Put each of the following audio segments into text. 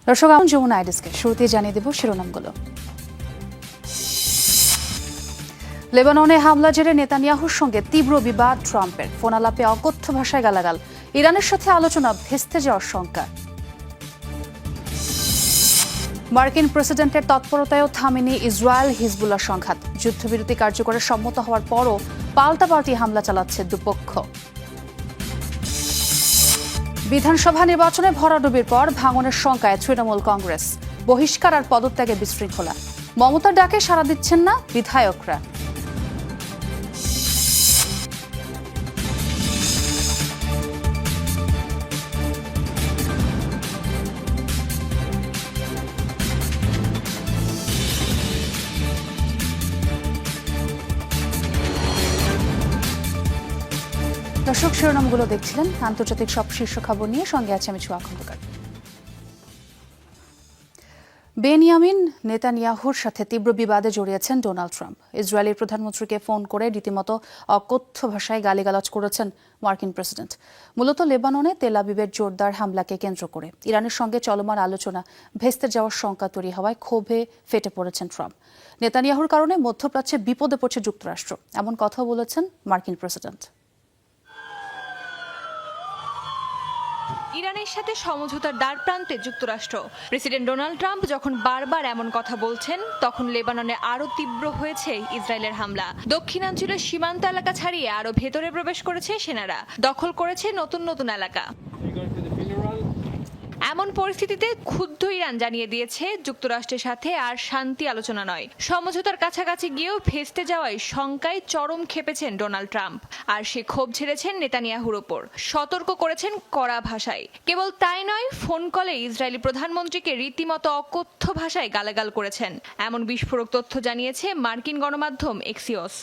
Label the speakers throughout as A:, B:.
A: দর্শক, আমি যমুনা আইডিসকে শুরুতে জানিয়ে দেব শিরোনামগুলো। লেবাননে হামলা জেরে নেতানিয়াহুর সঙ্গে তীব্র বিবাদ ট্রাম্পের, ফোনালাপে অকথ্য ভাষায় গালাগাল, ইরানের সাথে আলোচনা ভেস্তে যাওয়ার শঙ্কা। মার্কিন প্রেসিডেন্টের তৎপরতায়ও থামেনি ইসরায়েল হিজবুল্লাহ সংঘাত, যুদ্ধবিরতি কার্যকরে সম্মত হওয়ার পরও পাল্টাপাল্টি হামলা চালাচ্ছে দুপক্ষ। বিধানসভা নির্বাচনে ভরাডুবির পর ভাঙনের শঙ্কায় তৃণমূল কংগ্রেস, বহিষ্কার আর পদত্যাগে বিশৃঙ্খলা। মমতার ডাকে সাড়া দিচ্ছেন না বিধায়করা। দর্শক, শিরোনামগুলো দেখছিলেন। আন্তর্জাতিক সব শীর্ষ খবর নিয়ে সঙ্গে আছে আমি ছোঁয়া খন্দকার। বেনিয়ামিন নেতানিয়াহুর সাথে তীব্র বিবাদে জড়িয়েছেন ডোনাল্ড ট্রাম্প। ইসরায়েলের প্রধানমন্ত্রীকে ফোন করে রীতিমতো অকথ্য ভাষায় গালিগালাজ করেছেন মার্কিন প্রেসিডেন্ট, মূলত লেবাননে তেল আবিবের জোরদার হামলাকে কেন্দ্র করে। ইরানের সঙ্গে চলমান আলোচনা ভেস্তে যাওয়ার শঙ্কা তৈরি হওয়ায় ক্ষোভে ফেটে পড়েছেন ট্রাম্প। নেতানিয়াহুর কারণে মধ্যপ্রাচ্যে বিপদে পড়ছে যুক্তরাষ্ট্র, এমন কথা বলেছেন মার্কিন প্রেসিডেন্ট।
B: ইরানের সাথে সমঝোতার দ্বার প্রান্তে যুক্তরাষ্ট্র। প্রেসিডেন্ট ডোনাল্ড ট্রাম্প যখন বারবার এমন কথা বলছেন, তখন লেবাননে আরও তীব্র হয়েছে ইসরায়েলের হামলা। দক্ষিণাঞ্চলের সীমান্ত এলাকা ছাড়িয়ে আরও ভেতরে প্রবেশ করেছে সেনারা, দখল করেছে নতুন নতুন এলাকা। এমন পরিস্থিতিতে ক্ষুব্ধ ইরান জানিয়ে দিয়েছে যুক্তরাষ্ট্রের সাথে আর শান্তি আলোচনা নয়, সমঝোতার কাছাকাছি গিয়েও ভেস্তে যাওয়ায় শঙ্কায় চরম ক্ষেপেছেন ডোনাল্ড ট্রাম্প। আর সে ক্ষোভ ঝেড়েছেন নেতানিয়াহুর ওপর, সতর্ক করেছেন কড়া ভাষায়। কেবল তাই নয়, ফোন কলে ইসরায়েলি প্রধানমন্ত্রীকে রীতিমতো অকথ্য ভাষায় গালাগাল করেছেন, এমন বিস্ফোরক তথ্য জানিয়েছে মার্কিন গণমাধ্যম এক্সিওস।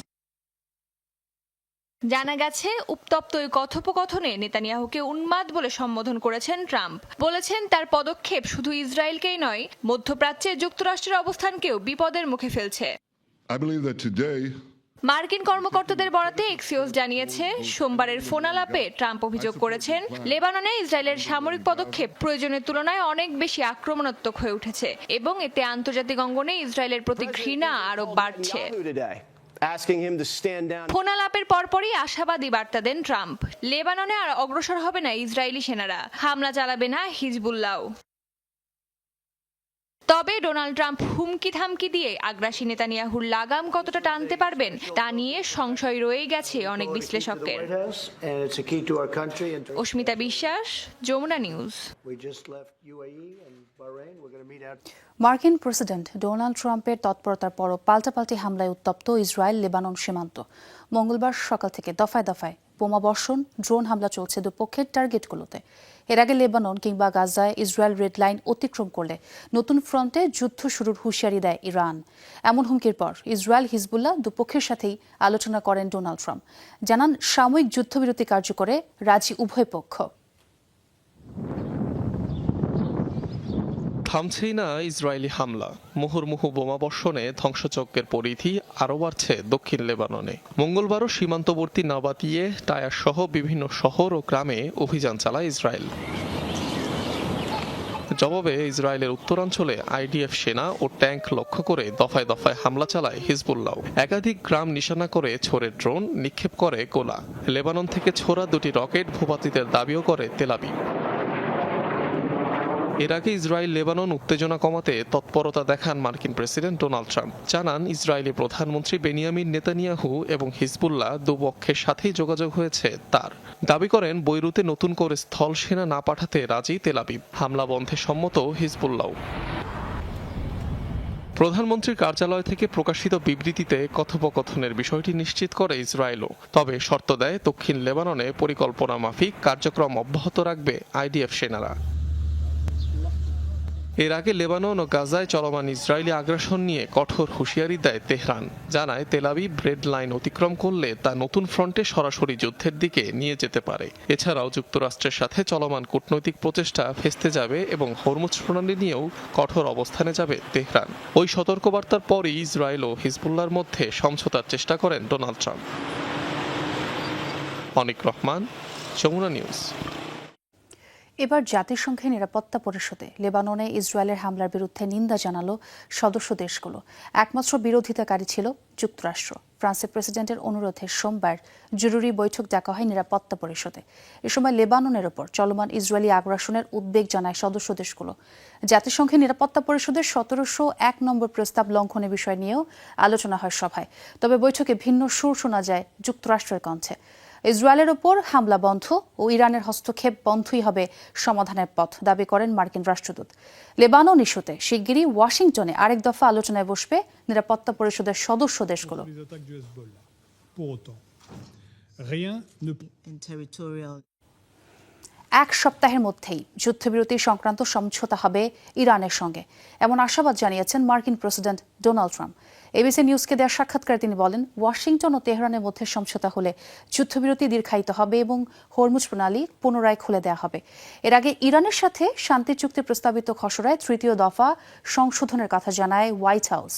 B: জানা গেছে, উত্তপ্ত ওই কথোপকথনে নেতানিয়াহুকে উন্মাদ বলে সম্বোধন করেছেন ট্রাম্প। বলেছেন তার পদক্ষেপ শুধু ইসরায়েলকেই নয়, মধ্যপ্রাচ্যে যুক্তরাষ্ট্রের অবস্থানকেও বিপদের মুখে ফেলছে। মার্কিন কর্মকর্তাদের বরাতে এক্সিওস জানিয়েছে, সোমবারের ফোনালাপে ট্রাম্প অভিযোগ করেছেন লেবাননে ইসরায়েলের সামরিক পদক্ষেপ প্রয়োজনের তুলনায় অনেক বেশি আক্রমণাত্মক হয়ে উঠেছে এবং এতে আন্তর্জাতিক অঙ্গনে ইসরায়েলের প্রতি ঘৃণা আরও বাড়ছে। ফোনালাপের পরপরই আশাবাদী বার্তা দেন ট্রাম্প। লেবাননে আর অগ্রসর হবে না ইসরায়েলি সেনারা, হামলা চালাবে না হিজবুল্লাহ। তবে ডোনাল্ড ট্রাম্প হুমকি থামকি দিয়ে আগ্রাসী নেতানিয়াহুর লাগাম কতটা টানতে পারবেন তা নিয়ে সংশয় রয়ে গেছে অনেক বিশ্লেষকের। অস্মিতা বিশ্বাস, যমুনা নিউজ।
A: মার্কিন প্রেসিডেন্ট ডোনাল্ড ট্রাম্পের তৎপরতার পরও পাল্টাপাল্টি হামলায় উত্তপ্ত ইসরায়েল লেবানন সীমান্ত। মঙ্গলবার সকাল থেকে দফায় দফায় বোমা বর্ষণ, ড্রোন হামলা চলছে দুপক্ষের টার্গেটগুলোতে। এর আগে লেবানন কিংবা গাজায় ইসরায়েল রেড লাইন অতিক্রম করলে নতুন ফ্রন্টে যুদ্ধ শুরুর হুঁশিয়ারি দেয় ইরান। এমন হুমকির পর ইসরায়েল হিজবুল্লাহ দুপক্ষের সাথেই আলোচনা করেন ডোনাল্ড ট্রাম্প। জানান, সাময়িক যুদ্ধবিরতি কার্যকরে রাজি উভয় পক্ষ।
C: থামছেই না ইসরায়েলি হামলা, মুহুর্মুহু বোমাবর্ষণে ধ্বংসযজ্ঞের পরিধি আরও বাড়ছে দক্ষিণ লেবাননে। মঙ্গলবারও সীমান্তবর্তী নাবাতিয়ে, টায়ার সহ বিভিন্ন শহর ও গ্রামে অভিযান চালায় ইসরায়েল। জবাবে ইসরায়েলের উত্তরাঞ্চলে আইডিএফ সেনা ও ট্যাঙ্ক লক্ষ্য করে দফায় দফায় হামলা চালায় হিজবুল্লাহ। একাধিক গ্রাম নিশানা করে ছোড়ে ড্রোন, নিক্ষেপ করে গোলা। লেবানন থেকে ছোড়া দুটি রকেট ভূপাতিতের দাবিও করে তেল আবিব। এর আগে ইসরায়েল লেবানন উত্তেজনা কমাতে তৎপরতা দেখান মার্কিন প্রেসিডেন্ট ডোনাল্ড ট্রাম্প। জানান, ইসরায়েলি প্রধানমন্ত্রী বেনিয়ামিন নেতানিয়াহু এবং হিজবুল্লাহ দুপক্ষের সাথেই যোগাযোগ হয়েছে তার। দাবি করেন, বৈরুতে নতুন করে স্থল সেনা না পাঠাতে রাজি তেল আবিব। হামলা বন্ধে সম্মত হিজবুল্লাহ। প্রধানমন্ত্রীর কার্যালয় থেকে প্রকাশিত বিবৃতিতে কথোপকথনের বিষয়টি নিশ্চিত করে ইসরায়েলও, তবে শর্ত দেয় দক্ষিণ লেবাননে পরিকল্পনা মাফিক কার্যক্রম অব্যাহত রাখবে আইডিএফ সেনারা। এর আগে লেবানন ও গাজায় চলমান ইসরায়েলি আগ্রাসন নিয়ে কঠোর হুঁশিয়ারি দেয় তেহরান। জানায়, তেল আবিব রেড লাইন অতিক্রম করলে তা নতুন ফ্রন্টে সরাসরি যুদ্ধের দিকে নিয়ে যেতে পারে। এছাড়াও যুক্তরাষ্ট্রের সাথে চলমান কূটনৈতিক প্রচেষ্টা ভেস্তে যাবে এবং হরমুজ প্রণালী নিয়েও কঠোর অবস্থানে যাবে তেহরান। ওই সতর্কবার্তার পরই ইসরায়েল ও হিজবুল্লাহর মধ্যে সমঝোতার চেষ্টা করেন ডোনাল্ড ট্রাম্প। অনিক রহমান, যমুনা নিউজ।
A: এবার জাতিসংঘের নিরাপত্তা পরিষদে লেবাননে ইসরায়েলের হামলার বিরুদ্ধে নিন্দা জানালো সদস্য দেশগুলো। একমাত্র বিরোধিতাকারী ছিল যুক্তরাষ্ট্র। ফ্রান্সের প্রেসিডেন্টের অনুরোধে সোমবার জরুরি বৈঠক ডাকা হয় নিরাপত্তা পরিষদে। এ সময় লেবাননের ওপর চলমান ইসরায়েলি আগ্রাসনের উদ্বেগ জানায় সদস্য দেশগুলো। জাতিসংঘের নিরাপত্তা পরিষদের ১৭০১ নম্বর প্রস্তাব লঙ্ঘনের বিষয় নিয়েও আলোচনা হয় সভায়। তবে বৈঠকে ভিন্ন সুর শোনা যায় যুক্তরাষ্ট্রের কণ্ঠে। ইসরায়েলের ওপর হামলা বন্ধ ও ইরানের হস্তক্ষেপ বন্ধই হবে সমাধানের পথ দাবি করেন মার্কিন রাষ্ট্রদূত। লেবানন ইস্যুতে শিগগিরই ওয়াশিংটনে আরেক দফা আলোচনায় বসবে নিরাপত্তা পরিষদের সদস্য দেশগুলো। এক সপ্তাহের মধ্যেই যুদ্ধবিরতি সংক্রান্ত সমঝোতা হবে ইরানের সঙ্গে, এমন আশাবাদ জানিয়েছেন মার্কিন প্রেসিডেন্ট ডোনাল্ড ট্রাম্প। এবিসি নিউজকে দেওয়া সাক্ষাৎকারে তিনি বলেন, ওয়াশিংটন ও তেহরানের মধ্যে সমঝোতা হলে যুদ্ধবিরতি দীর্ঘায়িত হবে এবং হরমুজ প্রণালী পুনরায় খুলে দেওয়া হবে। এর আগে ইরানের সাথে শান্তি চুক্তি প্রস্তাবিত খসড়ায় তৃতীয় দফা সংশোধনের কথা জানায় হোয়াইট হাউস।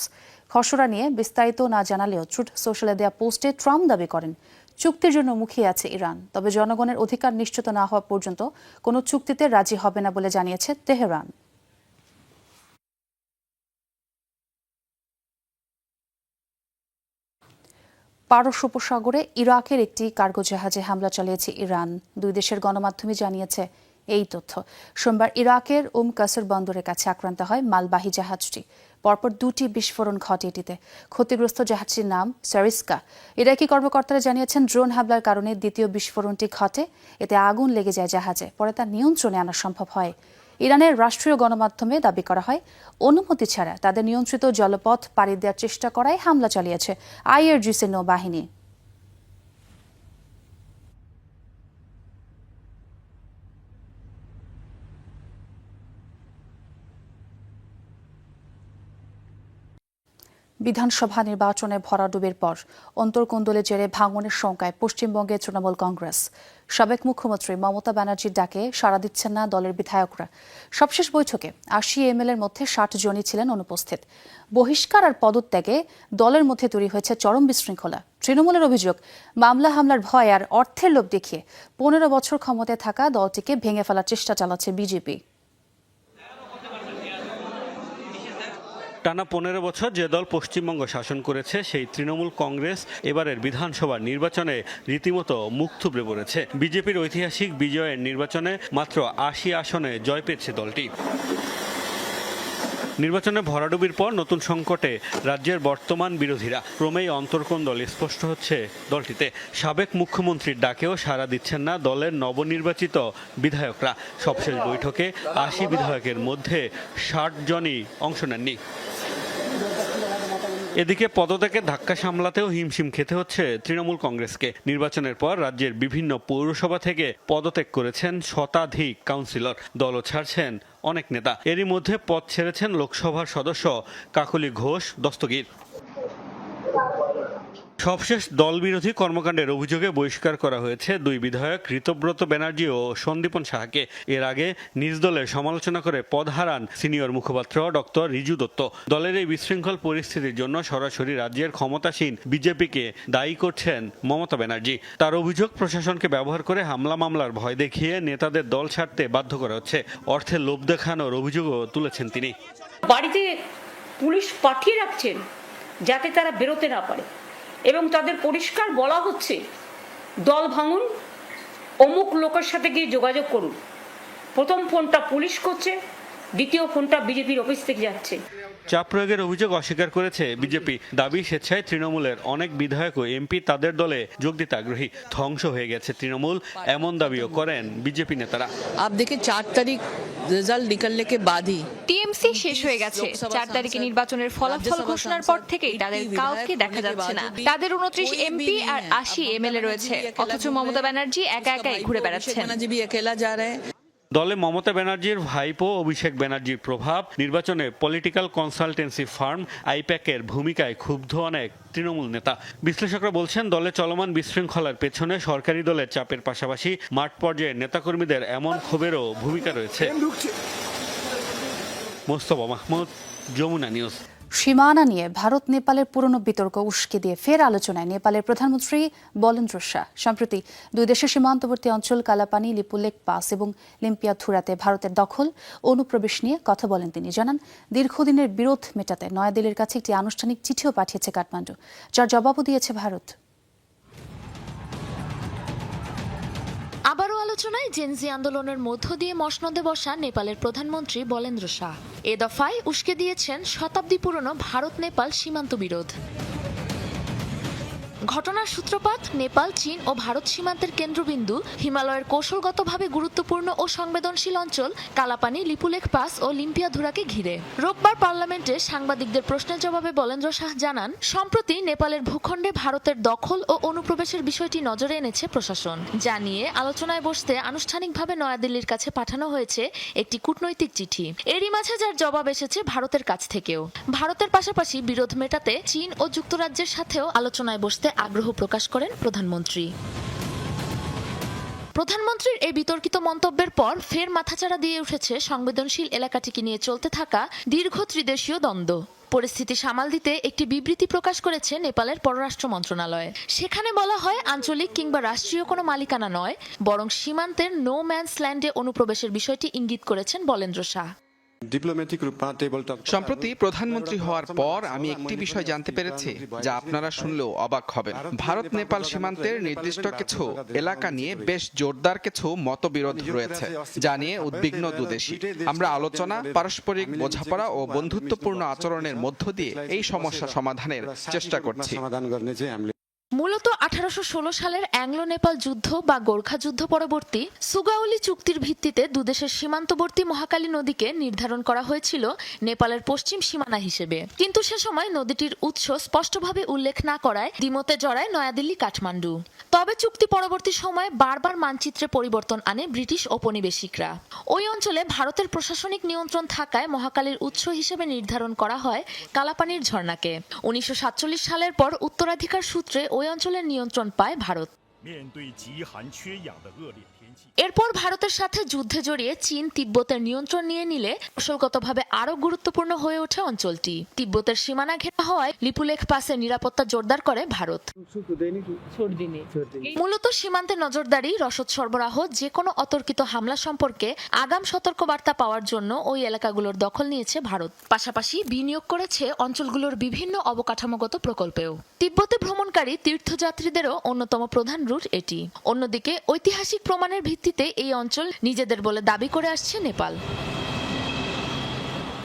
A: খসড়া নিয়ে বিস্তারিত না জানালেও ট্রুথ সোশ্যালে দেওয়া পোস্টে ট্রাম্প দাবি করেন, চুক্তির জন্য মুখিয়ে আছে ইরান, তবে জনগণের অধিকার নিশ্চিত না হওয়া পর্যন্ত কোনো চুক্তিতে রাজি হবে না বলে জানিয়েছে তেহরান। পারস্য উপসাগরে ইরাকের একটি কার্গো জাহাজে হামলা চালিয়েছে ইরান। দুই দেশের গণমাধ্যমে জানিয়েছে এই তথ্য। সোমবার ইরাকের কাসর বন্দরের কাছে আক্রান্ত হয় মালবাহী জাহাজটি। পরপর দুটি বিস্ফোরণ ঘটে এটিতে। ক্ষতিগ্রস্ত জাহাজটির নাম সারিস্কা। ইরাকি কর্মকর্তারা জানিয়েছেন, ড্রোন হামলার কারণে দ্বিতীয় বিস্ফোরণটি ঘটে। এতে আগুন লেগে যায় জাহাজে, পরে তা নিয়ন্ত্রণে আনা সম্ভব হয়। ইরানের রাষ্ট্রীয় গণমাধ্যমে দাবি করা হয়, অনুমতি ছাড়া তাদের নিয়ন্ত্রিত জলপথ পাড়ি দেওয়ার চেষ্টা করায় হামলা চালিয়েছে আইআরজিসি নৌবাহিনী। বিধানসভা নির্বাচনে ভরাডুবির পর অন্তর্কোন্দলে জেরে ভাঙনের শঙ্কায় পশ্চিমবঙ্গের তৃণমূল কংগ্রেস। সাবেক মুখ্যমন্ত্রী মমতা ব্যানার্জির ডাকে সাড়া দিচ্ছেন না দলের বিধায়করা। সবশেষ বৈঠকে ৮০ এমএলএর মধ্যে ৬০ জনই ছিলেন অনুপস্থিত। বহিষ্কার আর পদত্যাগে দলের মধ্যে তৈরি হয়েছে চরম বিশৃঙ্খলা। তৃণমূলের অভিযোগ, মামলা হামলার ভয় আর অর্থের লোভ দেখিয়ে ১৫ বছর ক্ষমতায় থাকা দলটিকে ভেঙে ফেলার চেষ্টা চালাচ্ছে বিজেপি।
D: টানা ১৫ বছর যে দল পশ্চিমবঙ্গ শাসন করেছে, সেই তৃণমূল কংগ্রেস এবারের বিধানসভা নির্বাচনে রীতিমতো মুখ থুবড়ে পড়েছে। বিজেপির ঐতিহাসিক বিজয়ের নির্বাচনে মাত্র ৮০ আসনে জয় পেয়েছে দলটি। নির্বাচনে ভরাডুবির পর নতুন সংকটে রাজ্যের বর্তমান বিরোধীরা। ক্রমেই অন্তর্কোন্দল স্পষ্ট হচ্ছে দলটিতে। সাবেক মুখ্যমন্ত্রীর ডাকেও সাড়া দিচ্ছেন না দলের নবনির্বাচিত বিধায়করা। সবশেষ বৈঠকে ৮০ বিধায়কের মধ্যে ৬০ জনই অংশ নেননি। এদিকে পদত্যাগের ধাক্কা সামলাতেও হিমশিম খেতে হচ্ছে তৃণমূল কংগ্রেসকে। নির্বাচনের পর রাজ্যের বিভিন্ন পৌরসভা থেকে পদত্যাগ করেছেন শতাধিক কাউন্সিলর। দলও ছাড়ছেন অনেক নেতা। এরই মধ্যে পদ ছেড়েছেন লোকসভার সদস্য কাকলি ঘোষ দস্তগীর। সবশেষ দলবিরোধী কর্মকাণ্ডের অভিযোগে বহিষ্কার করা হয়েছে দুই বিধায়ক ঋতব্রত ব্যানার্জি ও সন্দীপন সাহাকে। এর আগে নিজ দলের সমালোচনা করে পদ হারান সিনিয়র মুখপাত্র ডক্টর রিজু দত্ত। দলের এই বিশৃঙ্খল পরিস্থিতির জন্য সরাসরি রাজ্যের ক্ষমতাসীন বিজেপিকে দায়ী করছেন মমতা ব্যানার্জি। তার অভিযোগ, প্রশাসনকে ব্যবহার করে হামলা মামলার ভয় দেখিয়ে নেতাদের দল ছাড়তে বাধ্য করা হচ্ছে। অর্থের লোভ দেখানোর অভিযোগও তুলেছেন তিনি।
E: বাড়িতে পুলিশ পাঠিয়ে রাখছেন যাতে তারা বেরোতে না পারে, এবং তাদের পরিষ্কার বলা হচ্ছে, দল ভাঙুন, অমুক লোকের সাথে গিয়ে যোগাযোগ করুন। প্রথম ফোনটা পুলিশ করছে, দ্বিতীয় ফোনটা বিজেপির অফিস থেকে যাচ্ছে।
D: চাপ প্রয়োগের অভিযোগ অস্বীকার করেছে বিজেপি। দাবি, স্বেচ্ছায় তৃণমূলের অনেক বিধায়ক ও এমপি তাদের দলে যোগ দিতে আগ্রহী। ধ্বংস হয়ে গেছে তৃণমূল, এমন দাবিও করেন বিজেপি নেতারা।
F: आप देखिए 4 तारीख रिजल्ट निकलने के बाद ही
B: টিএমসি শেষ হয়ে গেছে। ৪ তারিখে নির্বাচনের ফলাফল ঘোষণার পর থেকেই তাদের কাউকে দেখা যাচ্ছে না। তাদের ২৯ এমপি আর ৮০ এমএলএ রয়েছে, অথচ মমতা ব্যানার্জি একা একাই ঘুরে বেড়াচ্ছেন।
D: দলে মমতা ব্যানার্জির ভাইপো অভিষেক ব্যানার্জির প্রভাব, নির্বাচনে পলিটিক্যাল কনসালটেন্সি ফার্ম আইপ্যাকের ভূমিকায় ক্ষুব্ধ অনেক তৃণমূল নেতা। বিশ্লেষকরা বলছেন, দলে চলমান বিশৃঙ্খলার পেছনে সরকারি দলের চাপের পাশাপাশি মাঠ পর্যায়ে নেতাকর্মীদের এমন ক্ষোভেরও ভূমিকা রয়েছে। মোস্তফা মাহমুদ, যমুনা নিউজ।
A: সীমানা নিয়ে ভারত নেপালের পুরনো বিতর্ক উস্কে দিয়ে ফের আলোচনায় নেপালের প্রধানমন্ত্রী বলেন্দ্র শাহ। সম্প্রতি দুই দেশের সীমান্তবর্তী অঞ্চল কালাপানি, লিপুলেক পাস এবং লিম্পিয়াথুরাতে ভারতের দখল অনুপ্রবেশ নিয়ে কথা বলেন তিনি। জানান, দীর্ঘদিনের বিরোধ মেটাতে নয়াদিল্লির কাছে একটি আনুষ্ঠানিক চিঠিও পাঠিয়েছে কাঠমান্ডু, যার জবাবও দিয়েছে ভারত।
G: আবারও আলোচনায় জেনজি আন্দোলনের মধ্য দিয়ে মসনদে বসা নেপালের প্রধানমন্ত্রী বলেন্দ্র শাহ এ দফায় উস্কে দিয়েছেন শতাব্দী পুরনো ভারত নেপাল সীমান্ত বিরোধ। ঘটনার সূত্রপাত নেপাল, চীন ও ভারত সীমান্তের কেন্দ্রবিন্দু হিমালয়ের কৌশলগতভাবে গুরুত্বপূর্ণ ও সংবেদনশীল অঞ্চল কালাপানি, লিপুলেখ পাস ও লিম্পিয়াধুরাকে ঘিরে। রোববার পার্লামেন্টে সাংবাদিকদের প্রশ্নের জবাবে বলেন্দ্র শাহ জানান, সম্প্রতি নেপালের ভূখণ্ডে ভারতের দখল ও অনুপ্রবেশের বিষয়টি নজরে এনেছে প্রশাসন। যা নিয়ে আলোচনায় বসতে আনুষ্ঠানিকভাবে নয়াদিল্লির কাছে পাঠানো হয়েছে একটি কূটনৈতিক চিঠি। এরই মাঝে যার জবাব এসেছে ভারতের কাছ থেকেও। ভারতের পাশাপাশি বিরোধ মেটাতে চীন ও যুক্তরাজ্যের সাথেও আলোচনায় বসতে আগ্রহ প্রকাশ করেন প্রধানমন্ত্রী। প্রধানমন্ত্রীর এই বিতর্কিত মন্তব্যের পর ফের মাথাচাড়া দিয়ে উঠেছে সংবেদনশীল এলাকাটিকে নিয়ে চলতে থাকা দীর্ঘ ত্রিদেশীয় দ্বন্দ্ব। পরিস্থিতি সামাল দিতে একটি বিবৃতি প্রকাশ করেছে নেপালের পররাষ্ট্র মন্ত্রণালয়। সেখানে বলা হয়, আঞ্চলিক কিংবা রাষ্ট্রীয় কোনো মালিকানা নয়, বরং সীমান্তের নো ম্যানস ল্যান্ডে অনুপ্রবেশের বিষয়টি ইঙ্গিত করেছেন বলেন্দ্র শাহ।
H: সম্প্রতি প্রধানমন্ত্রী হওয়ার পর আমি একটি বিষয় জানতে পেরেছি যা আপনারা শুনলেও অবাক হবেন। ভারত নেপাল সীমান্তের নির্দিষ্ট কিছু এলাকা নিয়ে বেশ জোরদার কিছু মতবিরোধ রয়েছে, যা নিয়ে উদ্বিগ্ন দুদেশই। আমরা আলোচনা, পারস্পরিক বোঝাপড়া ও বন্ধুত্বপূর্ণ আচরণের মধ্য দিয়ে এই সমস্যা সমাধানের চেষ্টা করছি।
G: মূলত 1816 সালের অ্যাংলো নেপাল যুদ্ধ বা গোর্খা যুদ্ধ পরবর্তী সুগাউলি চুক্তির ভিত্তিতে দুদেশের সীমান্তবর্তী মহাকালী নদীকে নির্ধারণ করা হয়েছিল নেপালের পশ্চিম সীমানা হিসেবে। কিন্তু সে সময় নদীটির উৎস স্পষ্টভাবে উল্লেখ না করায় দ্বিমতে জড়ায় নয়াদিল্লি, কাঠমান্ডু। তবে চুক্তি পরবর্তী সময়ে বারবার মানচিত্রে পরিবর্তন আনে ব্রিটিশ ঔপনিবেশিকরা। ওই অঞ্চলে ভারতের প্রশাসনিক নিয়ন্ত্রণ থাকায় মহাকালীর উৎস হিসেবে নির্ধারণ করা হয় কালাপানির ঝর্ণাকে। 1947 সালের পর উত্তরাধিকার সূত্রে ওই অঞ্চলের নিয়ন্ত্রণ পায় ভারত। এরপর ভারতের সাথে যুদ্ধে জড়িয়ে চীন তিব্বতের নিয়ন্ত্রণ নিয়ে নিলে কৌশলগতভাবে আরো গুরুত্বপূর্ণ হয়ে ওঠে অঞ্চলটি। তিব্বতের সীমানা ঘেরা হওয়ায় লিপুলেখ পাসে নিরাপত্তা জোরদার করে ভারত। মূলত সীমান্তে নজরদারি, রসদ সরবরাহ, যে কোনো অতর্কিত হামলা সম্পর্কে আগাম সতর্কবার্তা পাওয়ার জন্য ওই এলাকাগুলোর দখল নিয়েছে ভারত। পাশাপাশি বিনিয়োগ করেছে অঞ্চলগুলোর বিভিন্ন অবকাঠামোগত প্রকল্পেও। তিব্বতে ভ্রমণকারী তীর্থযাত্রীদেরও অন্যতম প্রধান রুট এটি। অন্যদিকে ঐতিহাসিক প্রমাণের ভিত্তিতে এই অঞ্চল নিজেদের বলে দাবি করে আসছে নেপাল।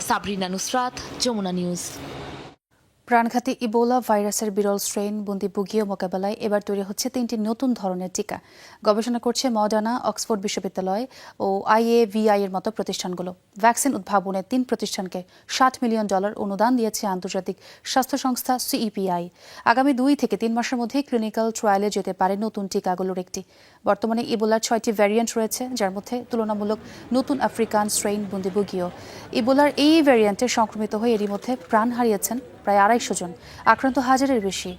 G: সাবরিনা নুসরাত, যমুনা নিউজ।
A: প্রাণঘাতী ইবোলা ভাইরাসের বিরল স্ট্রেন বুন্দিবুগিও মোকাবেলায় এবার তৈরি হচ্ছে 3টি নতুন ধরনের টিকা। গবেষণা করছে মডার্না, অক্সফোর্ড বিশ্ববিদ্যালয় ও IAVI এর মতো প্রতিষ্ঠানগুলো। ভ্যাকসিন উদ্ভাবনে 3 প্রতিষ্ঠানকে $60 মিলিয়ন অনুদান দিয়েছে আন্তর্জাতিক স্বাস্থ্য সংস্থা CEPI। আগামী 2 থেকে 3 মাসের মধ্যে ক্লিনিক্যাল ট্রায়ালে যেতে পারে নতুন টিকাগুলোর একটি। বর্তমানে ইবোলার 6টি ভ্যারিয়েন্ট রয়েছে, যার মধ্যে তুলনামূলক নতুন আফ্রিকান স্ট্রেইন বুন্দিবুগিও। ইবোলার এই ভ্যারিয়েন্টে সংক্রমিত হয়ে এরই মধ্যে প্রাণ হারিয়েছেন প্রায় 250 জন, আক্রান্ত 1000-এর বেশি।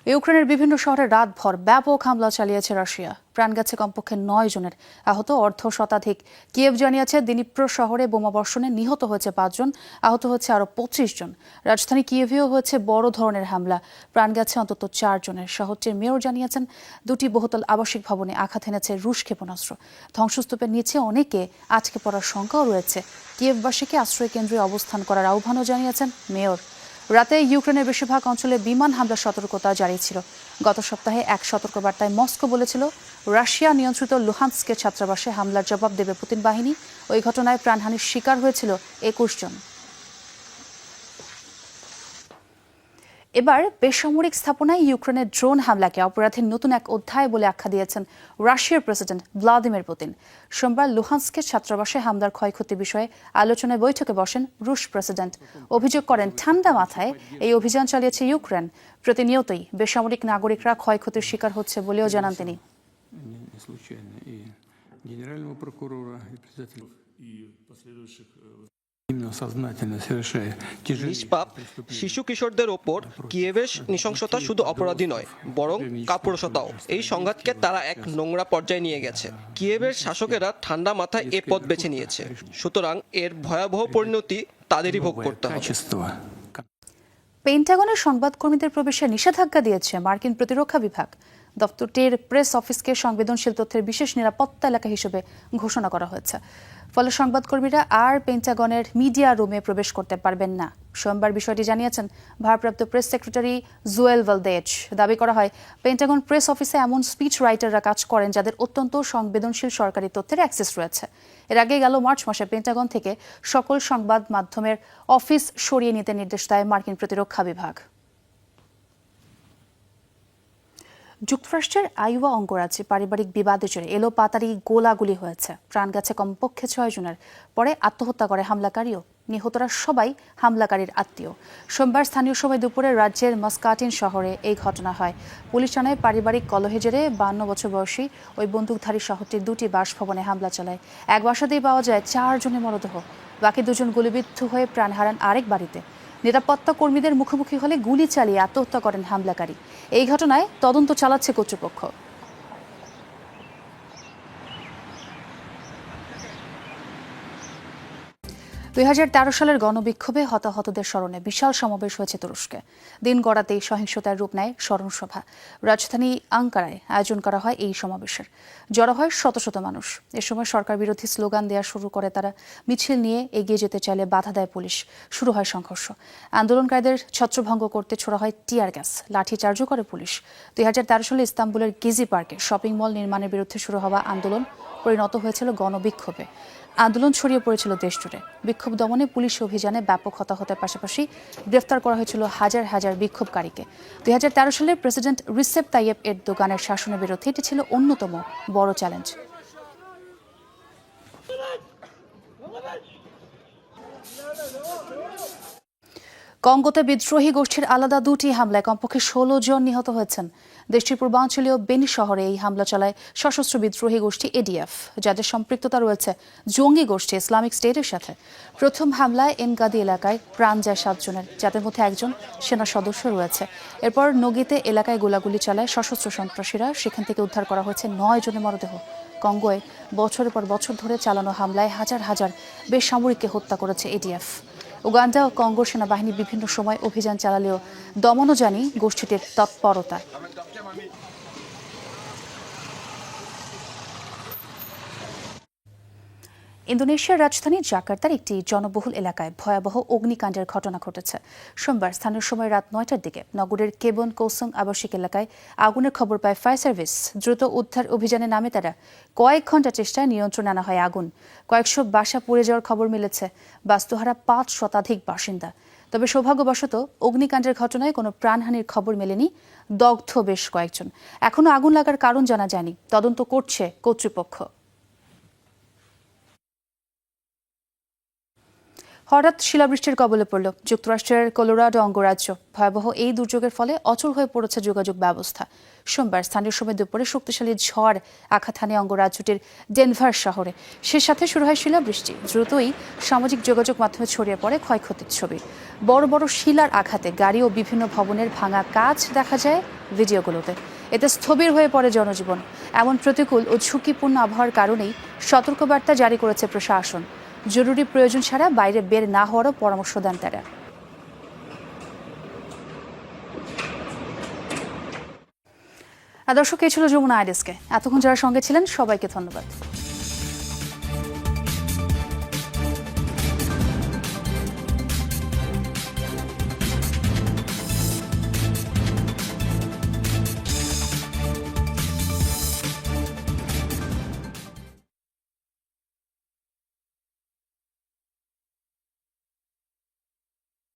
A: ইউক্রেনের বিভিন্ন শহরে রাতভর ব্যাপক হামলা চালিয়েছে রাশিয়া। প্রাণ গেছে কমপক্ষে 9 জনের, আহত অর্ধশতাধিক। কিয়েভ জানিয়েছে দিনিপ্রো শহরে বোমাবর্ষণে নিহত হয়েছে 5 জন, আহত হচ্ছে আরও 25 জন। রাজধানী কিয়েভেও হয়েছে বড় ধরনের হামলা, প্রাণ গেছে অন্তত 4 জনের। শহরটির মেয়র জানিয়েছেন 2টি বহুতল আবাসিক ভবনে আঘাত এনেছে রুশ ক্ষেপণাস্ত্র। ধ্বংসস্তূপের নিচে অনেকে আটকে পড়ার শঙ্কাও রয়েছে। কিয়েভবাসীকে আশ্রয় কেন্দ্রে অবস্থান করার আহ্বানও জানিয়েছেন মেয়র। রাতে ইউক্রেনের বেশিরভাগ অঞ্চলে বিমান হামলার সতর্কতা জারি ছিল। গত সপ্তাহে এক সতর্কবার্তায় মস্কো বলেছিল রাশিয়া নিয়ন্ত্রিত লুহান্স্কের ছাত্রাবাসে হামলার জবাব দেবে পুতিন বাহিনী। ওই ঘটনায় প্রাণহানির শিকার হয়েছিল 21 জন। এবার বেসামরিক স্থাপনায় ইউক্রেনের ড্রোন হামলাকে অপরাধের নতুন এক অধ্যায় বলে আখ্যা দিয়েছেন রাশিয়ার প্রেসিডেন্ট ভ্লাদিমির পুতিন। সোমবার লুহান্স্কের ছাত্রাবাসে হামলার ক্ষয়ক্ষতি বিষয়ে আলোচনায় বৈঠকে বসেন রুশ প্রেসিডেন্ট। অভিযোগ করেন ঠান্ডা মাথায় এই অভিযান চালিয়েছে ইউক্রেন। প্রতিনিয়তই বেসামরিক নাগরিকরা ক্ষয়ক্ষতির শিকার হচ্ছে বলেও জানান তিনি।
I: নিষ্পাপ শিশু কিশোরদের ওপর কিয়েভের নৃশংসতা শুধু অপরাধী নয়, বরং কাপুরুষতাও। এই সংঘাতকে তারা এক নোংরা পর্যায়ে নিয়ে গেছে। কিয়েভের শাসকেরা ঠান্ডা মাথায় এ পথ বেছে নিয়েছে, সুতরাং এর ভয়াবহ পরিণতি তাদেরই ভোগ করতে হবে।
A: পেন্টাগনের সংবাদকর্মীদের প্রবেশে নিষেধাজ্ঞা দিয়েছে মার্কিন প্রতিরক্ষা বিভাগ। দপ্তরটির প্রেস অফিসকে সংবেদনশীল তথ্যের বিশেষ নিরাপত্তা এলাকা হিসেবে ঘোষণা করা হয়েছে। ফলে সংবাদকর্মীরা আর পেন্টাগনের মিডিয়া রুমে প্রবেশ করতে পারবেন না। সোমবার বিষয়টি জানিয়েছেন ভারপ্রাপ্ত প্রেস সেক্রেটারি জুয়েল ভালদেজ। দাবি করা হয়, পেন্টাগন প্রেস অফিসে এমন স্পিচ রাইটাররা কাজ করেন যাদের অত্যন্ত সংবেদনশীল সরকারি তথ্যের অ্যাক্সেস রয়েছে। এর আগে গেল মার্চ মাসে পেন্টাগন থেকে সকল সংবাদ মাধ্যমের অফিস সরিয়ে নিতে নির্দেশ দেয় মার্কিন প্রতিরক্ষা বিভাগ। যুক্তরাষ্ট্রের আইওয়া অঙ্গরাজ্যে পারিবারিক বিবাদে জেরে এলোপাতাড়ি গোলাগুলি হয়েছে। প্রাণ গেছে কমপক্ষে 6 জনের। পরে আত্মহত্যা করে হামলাকারীও। নিহতরা সবাই হামলাকারীর আত্মীয়। সোমবার স্থানীয় সময় দুপুরে রাজ্যের মাস্কাটিন শহরে এই ঘটনা হয়। পুলিশ জানায়, পারিবারিক কলহে জেরে 52 বছর বয়সী ওই বন্দুকধারী শহরটির 2টি বাসভবনে হামলা চালায়। এক বাসাতেই পাওয়া যায় 4 জনের মরদেহ। বাকি 2 জন গুলিবিদ্ধ হয়ে প্রাণ হারান আরেক বাড়িতে। নিরাপত্তা কর্মীদের মুখোমুখি হলে গুলি চালিয়ে আত্মহত্যা করেন হামলাকারী। এই ঘটনায় তদন্ত চালাচ্ছে কর্তৃপক্ষ। 2013 সালের গণবিক্ষোভে হতাহতদের স্মরণে বিশাল সমাবেশ হয়েছে তুরস্কে। দিন গড়াতেই সহিংসতার রূপ নেয় স্মরণসভা। রাজধানী আঙ্কারায় আয়োজন করা হয় এই সমাবেশের। জড়ো হয় শত শত মানুষ। এ সময় সরকার বিরোধী স্লোগান দেওয়া শুরু করে তারা। মিছিল নিয়ে এগিয়ে যেতে চাইলে বাধা দেয় পুলিশ। শুরু হয় সংঘর্ষ। আন্দোলনকারীদের ছত্রভঙ্গ করতে ছোড়া হয় টিয়ার গ্যাস, লাঠিচার্জও করে পুলিশ। 2013 সালে ইস্তাম্বুলের গিজি পার্কে শপিং মল নির্মাণের বিরুদ্ধে শুরু হওয়া আন্দোলন পরিণত হয়েছিল গণবিক্ষোভে। আন্দোলন ছড়িয়ে পড়েছিল দেশ জুড়ে। বিক্ষোভ দমনে পুলিশ অভিযানে ব্যাপক হতাহতের পাশাপাশি গ্রেফতার করা হয়েছিল হাজার হাজার বিক্ষোভকারীকে। 2013 সালে প্রেসিডেন্ট রিসেপ তাইয়েপ এরদোগানের শাসনের বিরুদ্ধে এটি ছিল অন্যতম বড় চ্যালেঞ্জ। কঙ্গোতে বিদ্রোহী গোষ্ঠীর আলাদা 2টি হামলায় কমপক্ষে 16 জন নিহত হয়েছেন। দেশটির পূর্বাঞ্চলীয় বেনি শহরে এই হামলা চালায় সশস্ত্র বিদ্রোহী গোষ্ঠী এডিএফ, যাদের সম্পৃক্ততা রয়েছে জঙ্গি গোষ্ঠী ইসলামিক স্টেটের সাথে। প্রথম হামলায় এনগাদি এলাকায় প্রাণ যায় 7 জনের, যাদের মধ্যে একজন সেনা সদস্য রয়েছে। এরপর নগিতে এলাকায় গোলাগুলি চালায় সশস্ত্র সন্ত্রাসীরা। সেখান থেকে উদ্ধার করা হয়েছে 9 জনের মরদেহ। কঙ্গোয় বছরের পর বছর ধরে চালানো হামলায় হাজার হাজার বেসামরিককে হত্যা করেছে এডিএফ। উগান্ডা ও কঙ্গোর সেনাবাহিনী বিভিন্ন সময় অভিযান চালালেও দমনও জানি গোষ্ঠীটির তৎপরতা। ইন্দোনেশিয়ার রাজধানী জাকার্তার একটি জনবহুল এলাকায় ভয়াবহ অগ্নিকাণ্ডের ঘটনা ঘটেছে। সোমবার স্থানীয় সময় রাত 9টার দিকে নগরের কেবন কৌসং আবাসিক এলাকায় আগুনের খবর পায় ফায়ার সার্ভিস। দ্রুত উদ্ধার অভিযানে নামে তারা। কয়েক ঘন্টা চেষ্টায় নিয়ন্ত্রণে আনা হয় আগুন। কয়েকশো বাসা পুড়ে যাওয়ার খবর মিলেছে। বাস্তুহারা 5 শতাধিক বাসিন্দা। তবে সৌভাগ্যবশত অগ্নিকাণ্ডের ঘটনায় কোনো প্রাণহানির খবর মেলেনি। দগ্ধ বেশ কয়েকজন। এখনো আগুন লাগার কারণ জানা যায়নি। তদন্ত করছে কর্তৃপক্ষ। হঠাৎ শিলাবৃষ্টির কবলে পড়ল যুক্তরাষ্ট্রের কলোরাডো অঙ্গরাজ্য। ভয়াবহ এই দুর্যোগের ফলে অচল হয়ে পড়েছে যোগাযোগ ব্যবস্থা। সোমবার স্থানীয় সময় দুপুরে শক্তিশালী ঝড় আঘাত হানে অঙ্গরাজ্যটির ডেনভার শহরে। সে সাথে শুরু হয় শিলাবৃষ্টি। দ্রুতই সামাজিক যোগাযোগ মাধ্যমে ছড়িয়ে পড়ে ক্ষয়ক্ষতির ছবি। বড় বড় শিলার আঘাতে গাড়ি ও বিভিন্ন ভবনের ভাঙা কাচ দেখা যায় ভিডিওগুলোতে। এতে স্থবির হয়ে পড়ে জনজীবন। এমন প্রতিকূল ও ঝুঁকিপূর্ণ আবহাওয়ার কারণেই সতর্কবার্তা জারি করেছে প্রশাসন। জরুরি প্রয়োজন ছাড়া বাইরে বের না হওয়ারও পরামর্শ দেন তারা। দর্শক, এই ছিল যমুনা আইডেস্কে। এতক্ষণ যারা সঙ্গে ছিলেন সবাইকে ধন্যবাদ।